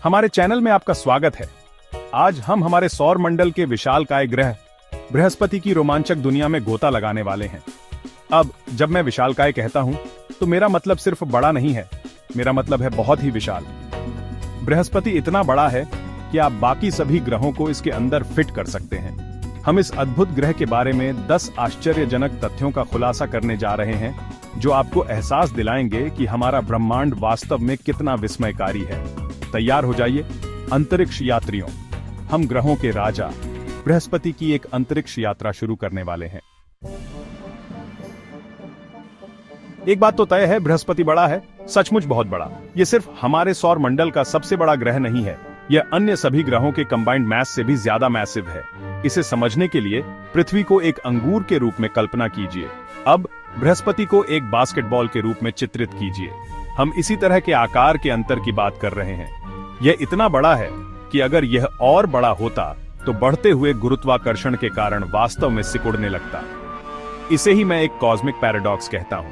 हमारे चैनल में आपका स्वागत है। आज हम हमारे सौर मंडल के विशालकाय ग्रह बृहस्पति की रोमांचक दुनिया में गोता लगाने वाले हैं। अब जब मैं विशालकाय कहता हूं तो मेरा मतलब सिर्फ बड़ा नहीं है, मेरा मतलब है बहुत ही विशाल। बृहस्पति इतना बड़ा है कि आप बाकी सभी ग्रहों को इसके अंदर फिट कर सकते हैं। हम इस अद्भुत ग्रह के बारे में 10 आश्चर्यजनक तथ्यों का खुलासा करने जा रहे हैं जो आपको एहसास दिलाएंगे कि हमारा ब्रह्मांड वास्तव में कितना विस्मयकारी है। तैयार हो जाइए अंतरिक्ष यात्रियों, हम ग्रहों के राजा बृहस्पति की एक अंतरिक्ष यात्रा शुरू करने वाले हैं। एक बात तो तय है, बृहस्पति बड़ा है, सचमुच बहुत बड़ा। यह सिर्फ हमारे सौर मंडल का सबसे बड़ा ग्रह नहीं है, यह अन्य सभी ग्रहों के कंबाइंड मैस से भी ज्यादा मैसिव है। इसे समझने के लिए पृथ्वी को एक अंगूर के रूप में कल्पना कीजिए। अब बृहस्पति को एक बास्केटबॉल के रूप में चित्रित कीजिए। हम इसी तरह के आकार के अंतर की बात कर रहे हैं। यह इतना बड़ा है कि अगर यह और बड़ा होता तो बढ़ते हुए गुरुत्वाकर्षण के कारण वास्तव में सिकुड़ने लगता। इसे ही मैं एक कॉस्मिक पैराडॉक्स कहता हूं।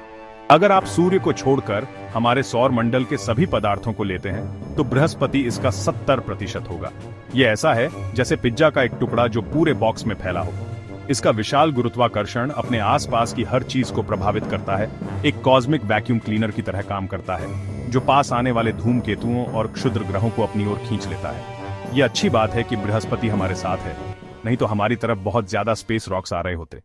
अगर आप सूर्य को छोड़कर हमारे सौर मंडल के सभी पदार्थों को लेते हैं तो बृहस्पति इसका 70% होगा। यह ऐसा है जैसे पिज्जा का एक टुकड़ा जो पूरे बॉक्स में फैला हो। इसका विशाल गुरुत्वाकर्षण अपने आसपास की हर चीज को प्रभावित करता है, एक कॉस्मिक वैक्यूम क्लीनर की तरह काम करता है जो पास आने वाले धूमकेतुओं और क्षुद्र ग्रहों को अपनी ओर खींच लेता है। यह अच्छी बात है कि बृहस्पति हमारे साथ है, नहीं तो हमारी तरफ बहुत ज्यादा स्पेस रॉक्स आ रहे होते।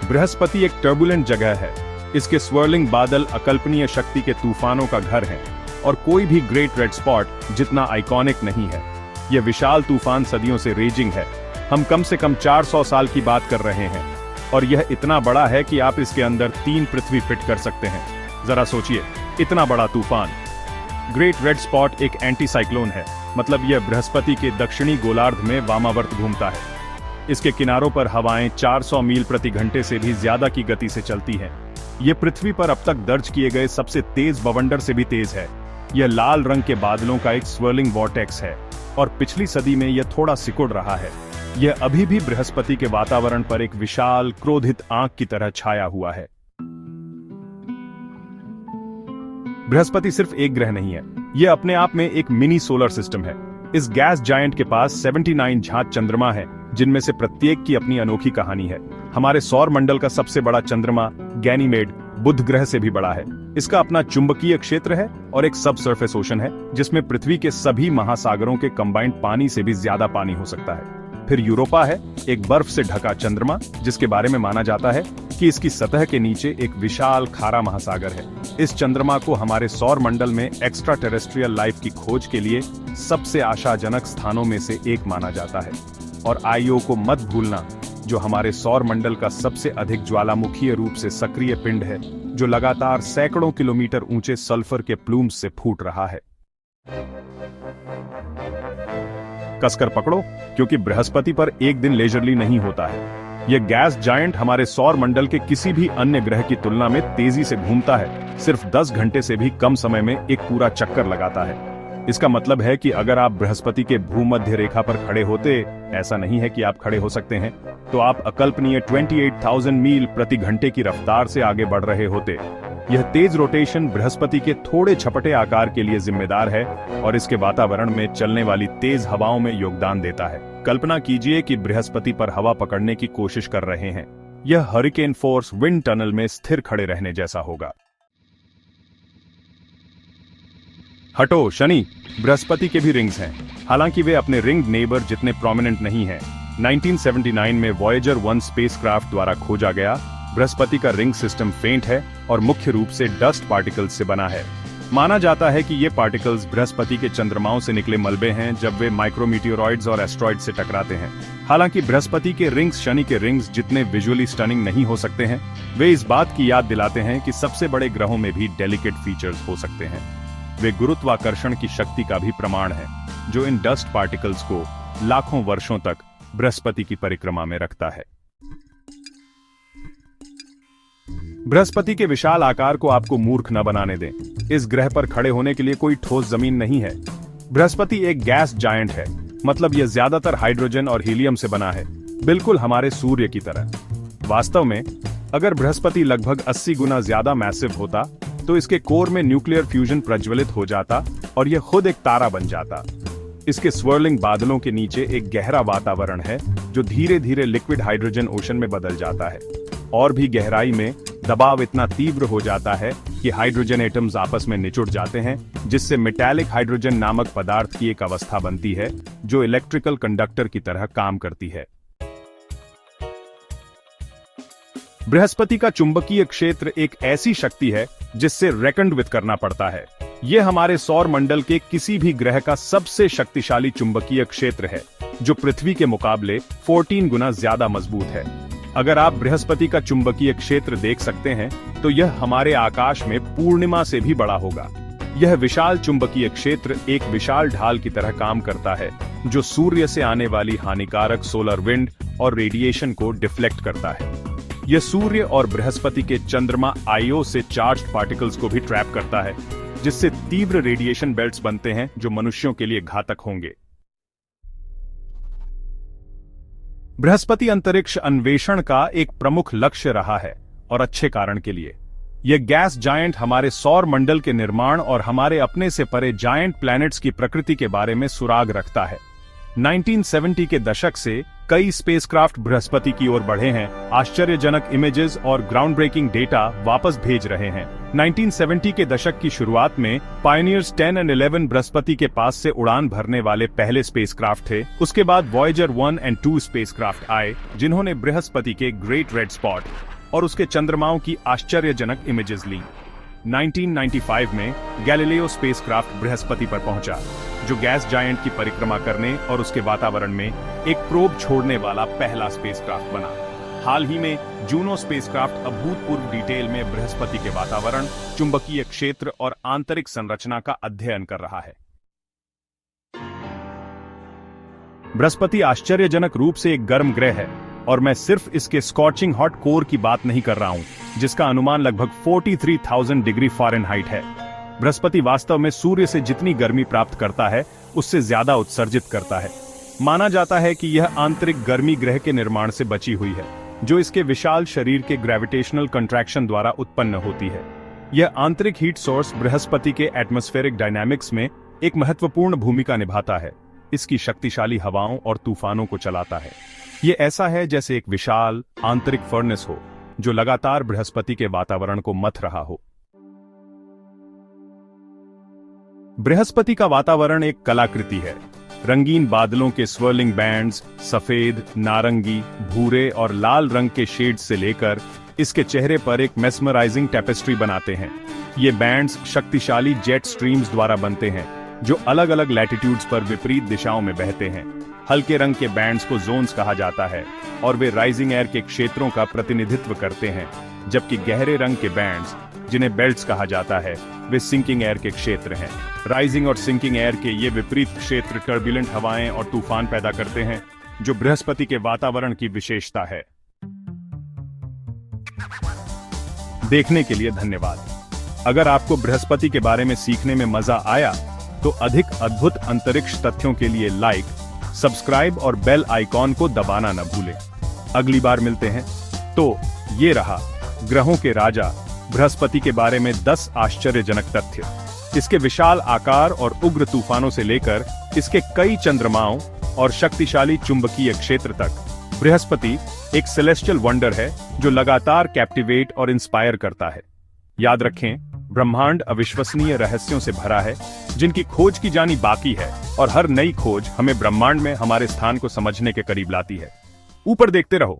बृहस्पति एक टर्बुलेंट जगह है। इसके स्वर्लिंग बादल अकल्पनीय शक्ति के तूफानों का घर हैं और कोई भी ग्रेट रेड स्पॉट जितना आइकॉनिक नहीं है। यह विशाल तूफान सदियों से रेजिंग है। हम कम से कम 400 साल की बात कर रहे हैं और यह इतना बड़ा है कि आप इसके अंदर 3 पृथ्वी फिट कर सकते हैं। जरा सोचिए, इतना बड़ा तूफान। ग्रेट रेड स्पॉट एक एंटी साइक्लोन है, मतलब यह बृहस्पति के दक्षिणी गोलार्ध में वामावर्त घूमता है। इसके किनारों पर हवाएं 400 मील प्रति घंटे से भी ज्यादा की गति से चलती हैं। यह पृथ्वी पर अब तक दर्ज किए गए सबसे तेज बवंडर से भी तेज है। यह लाल रंग के बादलों का एक स्वर्लिंग वॉर्टेक्स है और पिछली सदी में यह थोड़ा सिकुड़ रहा है। यह अभी भी बृहस्पति के वातावरण पर एक विशाल क्रोधित आंख की तरह छाया हुआ है। बृहस्पति सिर्फ एक ग्रह नहीं है, यह अपने आप में एक मिनी सोलर सिस्टम है। इस गैस जायंट के पास 79 झांत चंद्रमा है, जिनमें से प्रत्येक की अपनी अनोखी कहानी है। हमारे सौर मंडल का सबसे बड़ा चंद्रमा गैनीमेड बुध ग्रह से भी बड़ा है। इसका अपना चुंबकीय क्षेत्र है और एक सब सरफेस ओशन है जिसमें पृथ्वी के सभी महासागरों के कंबाइंड पानी से भी ज्यादा पानी हो सकता है। फिर यूरोपा है, एक बर्फ से ढका चंद्रमा जिसके बारे में माना जाता है कि इसकी सतह के नीचे एक विशाल खारा महासागर है। इस चंद्रमा को हमारे सौर मंडल में एक्स्ट्रा टेरेस्ट्रियल लाइफ की खोज के लिए सबसे आशाजनक स्थानों में से एक माना जाता है। और आईओ को मत भूलना, जो हमारे सौर मंडल का सबसे अधिक ज्वालामुखीय रूप से सक्रिय पिंड है, जो लगातार सैकड़ों किलोमीटर ऊंचे सल्फर के प्लूम्स से फूट रहा है। कसकर पकड़ो, क्योंकि बृहस्पति पर एक दिन लेजरली नहीं होता है। यह गैस जायंट हमारे सौर मंडल के किसी भी अन्य ग्रह की तुलना में तेजी से घूमता है। सिर्फ 10 घंटे से भी कम समय में एक पूरा चक्कर लगाता है। इसका मतलब है कि अगर आप बृहस्पति के भूमध्य रेखा पर खड़े होते, ऐसा नहीं है कि आप खड़े हो सकते हैं, तो आप अकल्पनीय 28,000 मील प्रति घंटे की रफ्तार से आगे बढ़ रहे होते। यह तेज रोटेशन बृहस्पति के थोड़े छपटे आकार के लिए जिम्मेदार है और इसके वातावरण में चलने वाली तेज हवाओं में योगदान देता है। कल्पना कीजिए कि बृहस्पति पर हवा पकड़ने की कोशिश कर रहे हैं। यह हरिकेन फोर्स विंड टनल में स्थिर खड़े रहने जैसा होगा। हटो शनि, बृहस्पति के भी रिंग्स हैं, हालांकि वे अपने रिंग नेबर जितने प्रोमिनेंट नहीं हैं। 1979 में वॉयेजर 1 स्पेसक्राफ्ट द्वारा खोजा गया बृहस्पति का रिंग सिस्टम फेंट है और मुख्य रूप से डस्ट पार्टिकल्स से बना है। माना जाता है कि ये पार्टिकल्स बृहस्पति के चंद्रमाओं से निकले मलबे हैं जब वे माइक्रोमीटियोरॉइड्स और एस्ट्रॉइड्स से टकराते हैं। हालांकि बृहस्पति के रिंग्स शनि के रिंग्स जितने विजुअली स्टनिंग नहीं हो सकते हैं, वे इस बात की याद दिलाते हैं कि सबसे बड़े ग्रहों में भी डेलिकेट फीचर्स हो सकते हैं। वे गुरुत्वाकर्षण की शक्ति का भी प्रमाण है, जो इन डस्ट पार्टिकल्स को लाखों वर्षों तक बृहस्पति की परिक्रमा में रखता है। बृहस्पति के विशाल आकार को आपको मूर्ख न बनाने दें। इस ग्रह पर खड़े होने के लिए कोई ठोस जमीन नहीं है। बृहस्पति एक गैस जायंट है, मतलब यह ज्यादातर हाइड्रोजन और हीलियम से बना है, बिल्कुल हमारे सूर्य की तरह। वास्तव में अगर बृहस्पति लगभग 80 गुना ज्यादा मैसिव होता तो इसके कोर में न्यूक्लियर फ्यूजन प्रज्वलित हो जाता और यह खुद एक तारा बन जाता। इसके स्वर्लिंग बादलों के नीचे एक गहरा वातावरण है जो धीरे धीरे लिक्विड हाइड्रोजन ओशन में बदल जाता है, और भी गहराई में दबाव इतना तीव्र हो जाता है कि हाइड्रोजन एटम्स आपस में निचुड़ जाते हैं, जिससे मेटालिक हाइड्रोजन नामक पदार्थ की एक अवस्था बनती है जो इलेक्ट्रिकल कंडक्टर की तरह काम करती है। बृहस्पति का चुंबकीय क्षेत्र एक ऐसी शक्ति है जिससे रेकन्ड विथ करना पड़ता है। यह हमारे सौर मंडल के किसी भी ग्रह का सबसे शक्तिशाली चुंबकीय क्षेत्र है, जो पृथ्वी के मुकाबले 14 गुना ज्यादा मजबूत है। अगर आप बृहस्पति का चुंबकीय क्षेत्र देख सकते हैं तो यह हमारे आकाश में पूर्णिमा से भी बड़ा होगा। यह विशाल चुंबकीय क्षेत्र एक विशाल ढाल की तरह काम करता है जो सूर्य से आने वाली हानिकारक सोलर विंड और रेडिएशन को डिफ्लेक्ट करता है। यह सूर्य और बृहस्पति के चंद्रमा आईओ से चार्ज्ड पार्टिकल्स को भी ट्रैप करता है, जिससे तीव्र रेडिएशन बेल्ट्स बनते हैं जो मनुष्यों के लिए घातक होंगे। बृहस्पति अंतरिक्ष अन्वेषण का एक प्रमुख लक्ष्य रहा है, और अच्छे कारण के लिए। यह गैस जायंट हमारे सौर मंडल के निर्माण और हमारे अपने से परे जायंट प्लैनेट्स की प्रकृति के बारे में सुराग रखता है। 1970 के दशक से कई स्पेसक्राफ्ट बृहस्पति की ओर बढ़े हैं, आश्चर्यजनक इमेजेस और ग्राउंड ब्रेकिंग डेटा वापस भेज रहे हैं। 1970 के दशक की शुरुआत में पायनियर्स 10 और 11 बृहस्पति के पास से उड़ान भरने वाले पहले स्पेसक्राफ्ट थे। उसके बाद वॉयेजर 1 और 2 स्पेसक्राफ्ट आए, जिन्होंने बृहस्पति के ग्रेट रेड स्पॉट और उसके चंद्रमाओं की आश्चर्यजनक इमेजेस ली। 1995 में गैलीलियो स्पेसक्राफ्ट बृहस्पति पर पहुंचा, जो गैस जायंट की परिक्रमा करने और उसके वातावरण में एक प्रोब छोड़ने वाला पहला स्पेसक्राफ्ट बना। हाल ही में जूनो स्पेसक्राफ्ट अभूतपूर्व डिटेल में बृहस्पति के वातावरण, चुंबकीय क्षेत्र और आंतरिक संरचना का अध्ययन कर रहा है। बृहस्पति आश्चर्यजनक रूप से एक गर्म ग्रह है, और मैं सिर्फ इसके स्कॉचिंग हॉट कोर की बात नहीं कर रहा हूं, जिसका अनुमान लगभग 43,000 डिग्री फ़ारेनहाइट है। बृहस्पति वास्तव में सूर्य से जितनी गर्मी प्राप्त करता है, उससे ज्यादा उत्सर्जित करता है। माना जाता है कि यह आंतरिक गर्मी ग्रह के निर्माण से बची हुई है, जो इसके विशाल शरीर के ग्रेविटेशनल कंट्रैक्शन द्वारा उत्पन्न होती है। यह आंतरिक हीट सोर्स बृहस्पति के एटमॉस्फेरिक डायनामिक्स में एक महत्वपूर्ण भूमिका निभाता है, इसकी शक्तिशाली हवाओं और तूफानों को चलाता है। यह ऐसा है जैसे एक विशाल आंतरिक फर्नेस हो, जो लगातार बृहस्पति के वातावरण को मथ रहा हो। बृहस्पति का वातावरण एक कलाकृति है। रंगीन बादलों के स्वर्लिंग बैंड्स, सफेद, नारंगी, भूरे और लाल रंग के शेड्स से लेकर इसके चेहरे पर एक मेस्मराइजिंग टेपेस्ट्री बनाते हैं। ये बैंड्स शक्तिशाली जेट स्ट्रीम्स द्वारा बनते हैं, जो अलग अलग लैटिट्यूड्स पर विपरीत दिशाओं में बहते हैं। हल्के रंग के बैंड्स को जोन्स कहा जाता है, और वे राइजिंग एयर के क्षेत्रों का प्रतिनिधित्व करते हैं, जबकि गहरे रंग के बैंड्स, जिन्हें बेल्ट्स कहा जाता है, वे सिंकिंग एयर के क्षेत्र हैं। राइजिंग और सिंकिंग एयर के ये विपरीत क्षेत्र टर्बुलेंट हवाएं और तूफान पैदा करते हैं, जो बृहस्पति के वातावरण की विशेषता है। देखने के लिए धन्यवाद। अगर आपको बृहस्पति के बारे में सीखने में मजा आया, तो अधिक अद्भुत अंतरिक्ष तथ्यों के लिए लाइक, सब्सक्राइब और बेल आइकॉन को दबाना न भूलें। अगली बार मिलते हैं। तो ये रहा ग्रहों के राजा बृहस्पति के बारे में 10 आश्चर्यजनक तथ्य। इसके विशाल आकार और उग्र तूफानों से लेकर इसके कई चंद्रमाओं और शक्तिशाली चुंबकीय क्षेत्र तक, बृहस्पति एक सेलेस्टियल वंडर है जो लगातार कैप्टिवेट और इंस्पायर करता है। याद रखें, ब्रह्मांड अविश्वसनीय रहस्यों से भरा है, जिनकी खोज की जानी बाकी है, और हर नई खोज हमें ब्रह्मांड में हमारे स्थान को समझने के करीब लाती है। ऊपर देखते रहो।